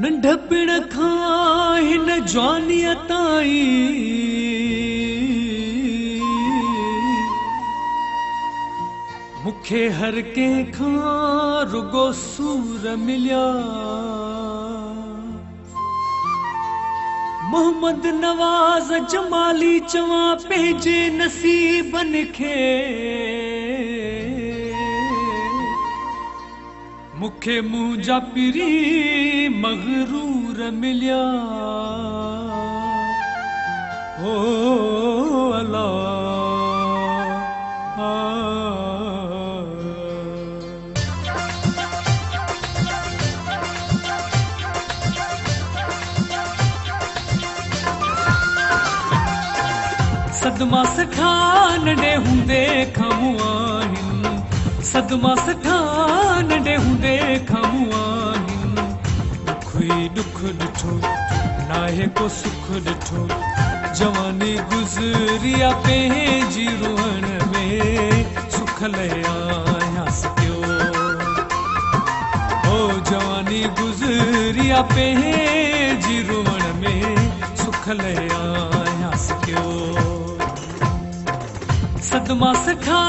नंढपण खां हिन जवानीअ ताईं मूंखे हर कंहिं खां रुगो सूर मिलिया। मोहम्मद नवाज़ जमाली चवां पंहिंजे नसीबनि खे मूंखे मुंहिंजा पिरी मग़रूर मिलिया। ओ अल्लाह सदमा सठा नंढे हूंदे खां मूं आहिनि, सदमा सठा नंढे हूंदे खां मूं आहिनि। दुख ई दुख ॾिठो नाहे को सुख ॾिठो, जवानी गुज़री आहे पंहिंजी रुअण में सुख लय आहियांसि पियो। ओ जवानी गुज़री आहे पंहिंजी रुअण में सुख लय आहियांसि पियो। सदमा सठा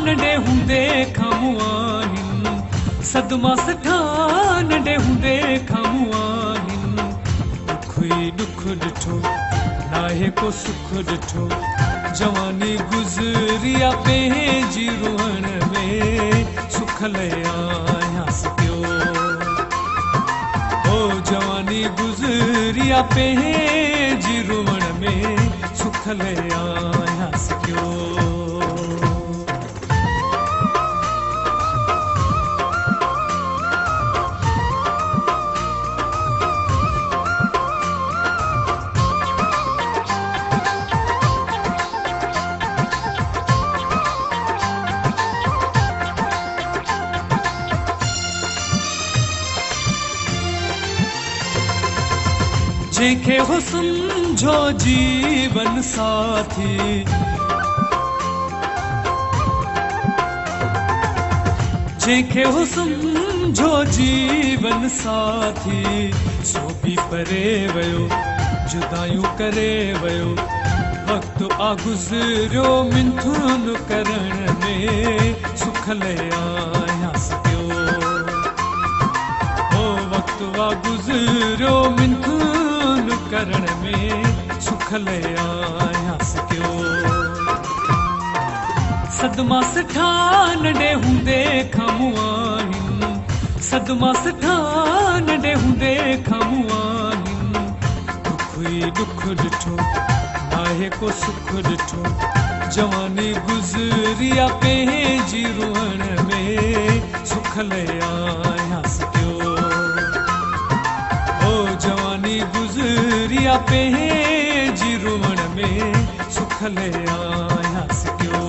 नंढे हूंदे खां मूं आहिनि, सदमा सठा नंढे हूंदे खां मूं आहिनि। दुख ई दुख ॾिठो नाहे को सुख ॾिठो, जवानी गुज़री आहे पंहिंजी रुअण में सुख लय आहियांसि पियो। ओ जवानी गुज़री आहे पंहिंजी रुअण में सुख लय आहियांसि पियो। जंहिंखे हो समझो जीवन साथी, जंहिंखे हो समझो जीवन साथी, सो बि परे वियो जुदायूं करे वियो। वक़्तु आ गुज़रियो मिंथुन करण में सुख लय आहियांसि पियो। ओ वक़्तु आ गुज़रियो मिंथुन करण में सुख लय आहियांसि पियो। सदमा सठा नंढे हूंदे खां मूं आहिनि, सदमा सठा नंढे हूंदे खां मूं आहिनि। दुख ई दुख ॾिठो नाहे को सुख ॾिठो, जवानी गुज़री आहे पंहिंजी रुअण में सुख लय आहियांसि पियो। ओ जवानी गुज़री आहे पंहिंजी रुअण में सुख लय आहियांसि पियो।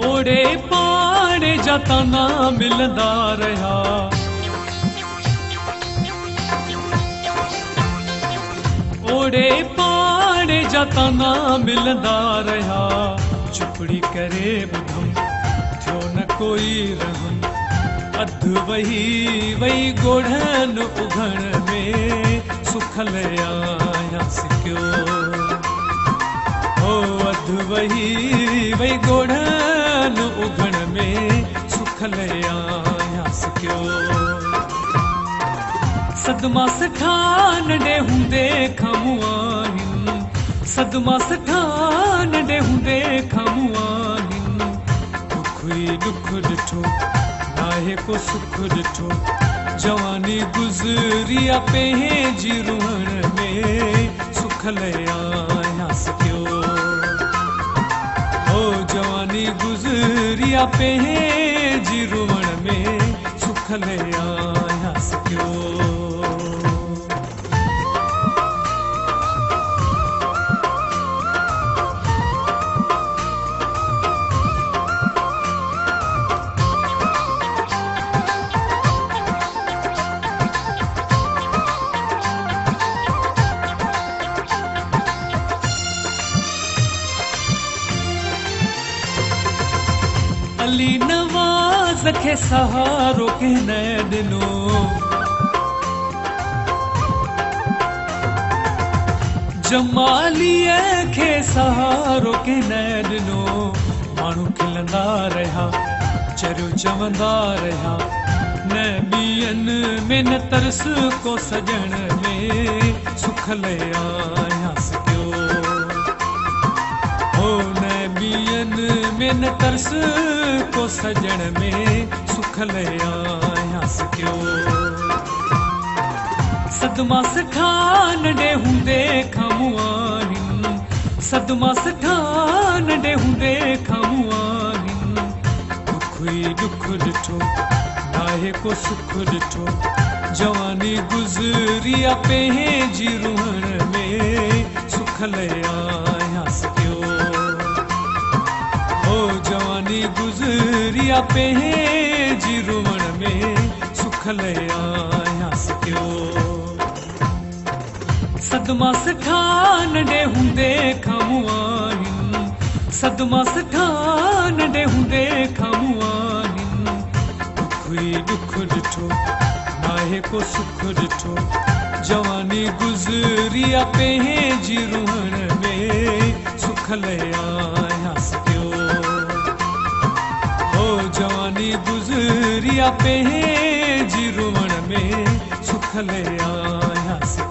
ओड़े पाड़े जा ताना मिलंदा रहिया, ओड़े पाड़े जा ताना मिलंदा रहिया। चुपड़ी करे ॿुधम थियो न कोई रहम, अधु वही वही ॻोढ़न उघण में सुख लय आहियांसि पियो। ओ अधु वही वही ॻोढ़न उघण में सुख लय आहियांसि पियो। सदमा सठा नंढे हूंदे खां मूं आहिनि, सदमा सठा नंढे हूंदे खां मूं आहिनि। दुख ई दुख ॾिठो नाहे को सुख ॾिठो, जवानी गुज़री आहे पंहिंजी रुअण में सुख लय आहियांसि पियो। ओ जवानी गुज़री आहे पंहिंजी रुअण में सुख लय आहियांसि पियो। अली नवाज़ खे सहारो कंहिं न ॾिनो जमालीअ खे सहारो कंहिं न ॾिनो माण्हू खिलंदा रहिया चरियो चवंदा रहिया न ॿियनि में न तरस को सजण में सुख ले आयासीं पियो हो न ॿियनि में न तरस को सजण में सुख ले आयासीं पियो सदमा सठा नंढे हूंदे खां मूं आहिनि सदमा सठा नंढे हूंदे खां मूं आहिनि दुख ई दुख ॾिठो नाहे को सुख ॾिठो जवानी गुज़री आहे पंहिंजी रुहण में सुख ले आयासीं पियो हो जवानी गुज़री आहे पंहिंजी रुहण में सुख ले आयासीं पियो सदमा सठा नंढे हूंदे खां मूं आहिनि सदमा सठा नंढे हूंदे खां मूं आहिनि दुख ई दुख ॾिठो नाहे को सुख ॾिठो जवानी गुज़री आहे पंहिंजी रुहण में सुख ले आयासीं पियो हो जवानी गुज़री आहे पंहिंजी रुहण में सुख ले आयासीं